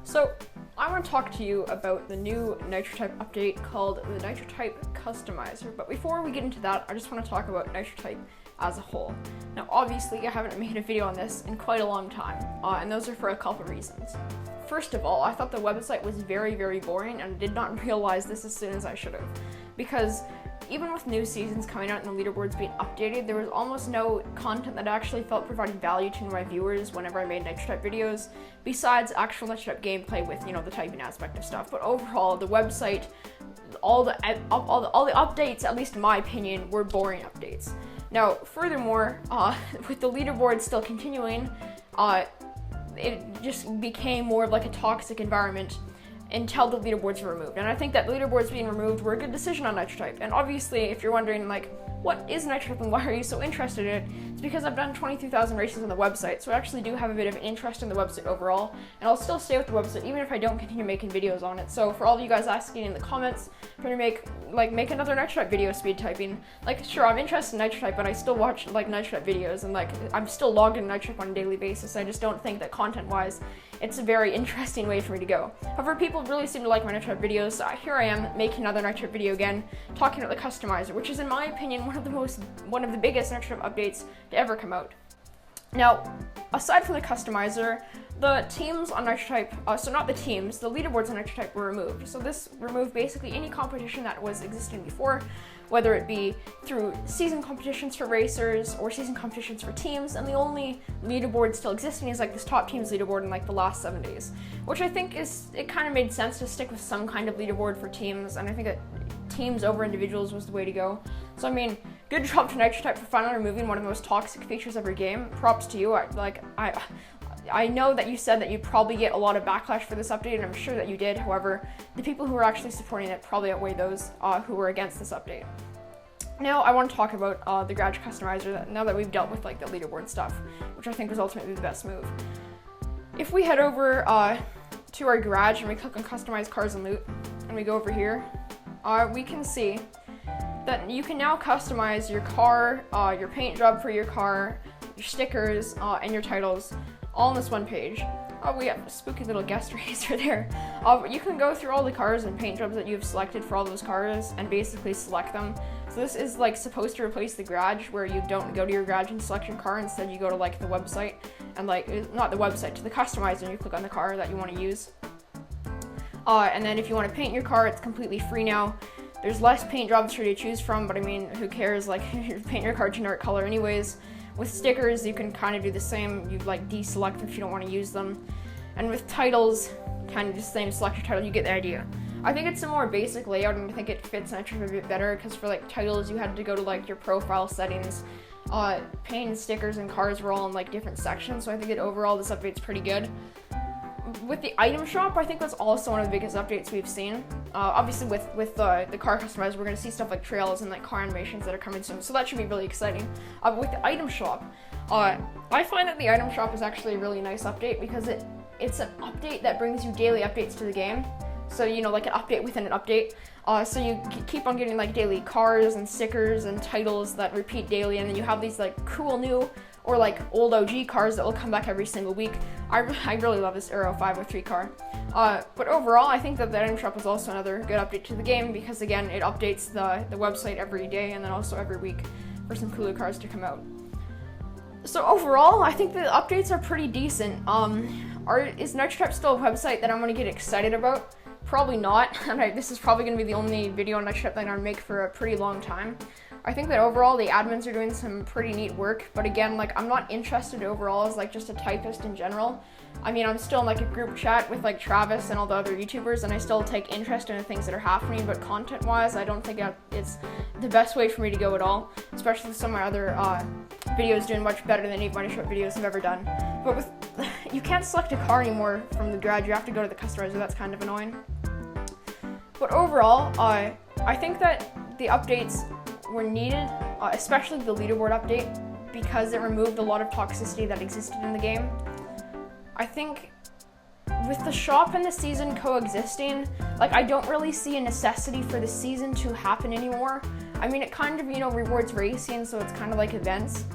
So I want to talk to you about the new Nitro Type update called the Nitro Type Customizer. But before we get into that, I just want to talk about Nitro Type as a whole. Now, obviously, I haven't made a video on this in quite a long time, and those are for a couple reasons. First of all, I thought the website was very, very boring, and did not realize this as soon as I should have. Because even with new seasons coming out and the leaderboards being updated, there was almost no content that actually felt providing value to my viewers whenever I made Nitro Type videos, besides actual Nitro Type gameplay with, the typing aspect of stuff. But overall, the website, all the updates, at least in my opinion, were boring updates. Now, furthermore, with the leaderboard still continuing, it just became more of like a toxic environment until the leaderboards were removed. And I think that leaderboards being removed were a good decision on Nitro Type. And obviously, if you're wondering, what is Nitro Type and why are you so interested in it? It's because I've done 22,000 races on the website, so I actually do have a bit of an interest in the website overall, and I'll still stay with the website even if I don't continue making videos on it. So for all of you guys asking in the comments, I'm going to make another Nitro Type video speed typing. Sure, I'm interested in Nitro Type, but I still watch Nitro Type videos, and I'm still logged in Nitro Type on a daily basis. I just don't think that content-wise, it's a very interesting way for me to go. However, people really seem to like my Nitro Type videos, so here I am making another Nitro Type video again, talking about the customizer, which is in my opinion one of the biggest Nitro Type updates to ever come out. Now, aside from the customizer, the teams on Nitro Type, so not the teams, the leaderboards on Nitro Type were removed. So this removed basically any competition that was existing before, whether it be through season competitions for racers or season competitions for teams, and the only leaderboard still existing is this top teams leaderboard in the last 7 days, which I think it kind of made sense to stick with some kind of leaderboard for teams, and I think that teams over individuals was the way to go. So I mean, good job to Nitro Type for finally removing one of the most toxic features of your game. Props to you. I know that you said that you'd probably get a lot of backlash for this update, and I'm sure that you did. However, the people who are actually supporting it probably outweigh those who were against this update. Now, I want to talk about the garage customizer, now that we've dealt with the leaderboard stuff, which I think was ultimately the best move. If we head over to our garage and we click on customize cars and loot, and we go over here, we can see that you can now customize your car, your paint job for your car, your stickers, and your titles all on this one page. We have a spooky little guest racer there. You can go through all the cars and paint jobs that you've selected for all those cars and basically select them. So this is supposed to replace the garage, where you don't go to your garage and select your car. Instead, you go to the website and not the website, to the customizer, and you click on the car that you want to use. And then if you want to paint your car, it's completely free now. There's less paint jobs for you to choose from, but I mean, who cares? You paint your car generic color anyways. With stickers, you can kind of do the same. You deselect them if you don't want to use them. And with titles, kind of the same. Select your title, you get the idea. I think it's a more basic layout, and I think it fits Nitro a bit better, because for titles, you had to go to your profile settings. Paint stickers and cars were all in different sections, so I think that overall this update's pretty good. With the item shop, I think that's also one of the biggest updates we've seen. Obviously, with the car customizer, we're going to see stuff like trails and car animations that are coming soon, so that should be really exciting. But with the item shop, I find that the item shop is actually a really nice update, because it's an update that brings you daily updates to the game. So, an update within an update. So you keep on getting daily cars and stickers and titles that repeat daily, and then you have these cool new or old OG cars that will come back every single week. I really love this Aero 503 car. But overall, I think that the item shop is also another good update to the game, because again, it updates the website every day and then also every week for some cooler cars to come out. So overall, I think the updates are pretty decent. Is Nitro Type still a website that I'm going to get excited about? Probably not, and this is probably going to be the only video on Nitro Type that I'm going to make for a pretty long time. I think that overall the admins are doing some pretty neat work, but again, I'm not interested overall as just a typist in general. I mean, I'm still in a group chat with Travis and all the other YouTubers, and I still take interest in the things that are happening, but content-wise, I don't think it's the best way for me to go at all, especially with some of my other videos doing much better than any of my Nitro Type videos I've ever done. But you can't select a car anymore from the garage, you have to go to the customizer, that's kind of annoying. But overall, I think that the updates were needed, especially the leaderboard update, because it removed a lot of toxicity that existed in the game. I think with the shop and the season coexisting, I don't really see a necessity for the season to happen anymore. I mean, it kind of, rewards racing, so it's kind of like events.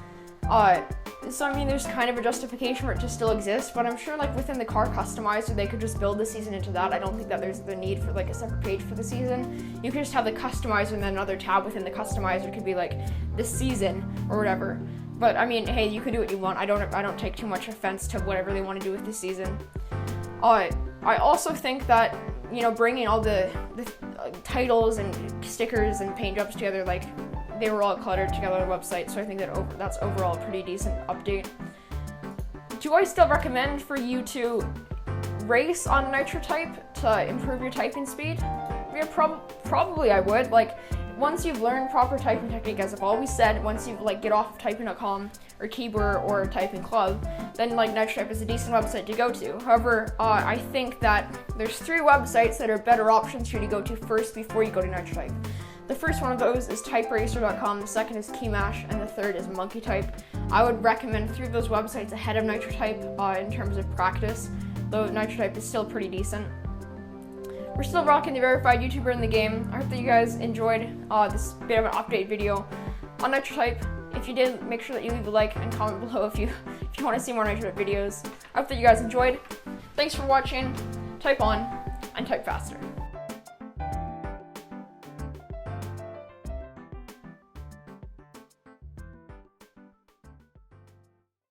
So I mean, there's kind of a justification for it to still exist, but I'm sure like within the car customizer, they could just build the season into that. I don't think that there's the need for like a separate page for the season. You could just have the customizer and then another tab within the customizer could be like the season or whatever. But I mean, hey, you can do what you want. I don't take too much offense to whatever they want to do with the season. I also think that, you know, bringing all the titles and stickers and paint jobs together, like, they were all cluttered together on the website, so I think that that's overall a pretty decent update. Do I still recommend for you to race on Nitro Type to improve your typing speed? Yeah, probably I would. Like, once you've learned proper typing technique, as I've always said, once you like get off of typing.com or Keyboard or Typing Club, then like Nitro Type is a decent website to go to. However, I think that there's 3 websites that are better options for you to go to first before you go to Nitro Type. The first one of those is typeracer.com, the second is Keymash, and the third is Monkey Type. I would recommend 3 of those websites ahead of Nitro Type in terms of practice, though Nitro Type is still pretty decent. We're still rocking the verified YouTuber in the game. I hope that you guys enjoyed this bit of an update video on Nitro Type. If you did, make sure that you leave a like and comment below if you want to see more Nitro Type videos. I hope that you guys enjoyed. Thanks for watching. Type on and type faster.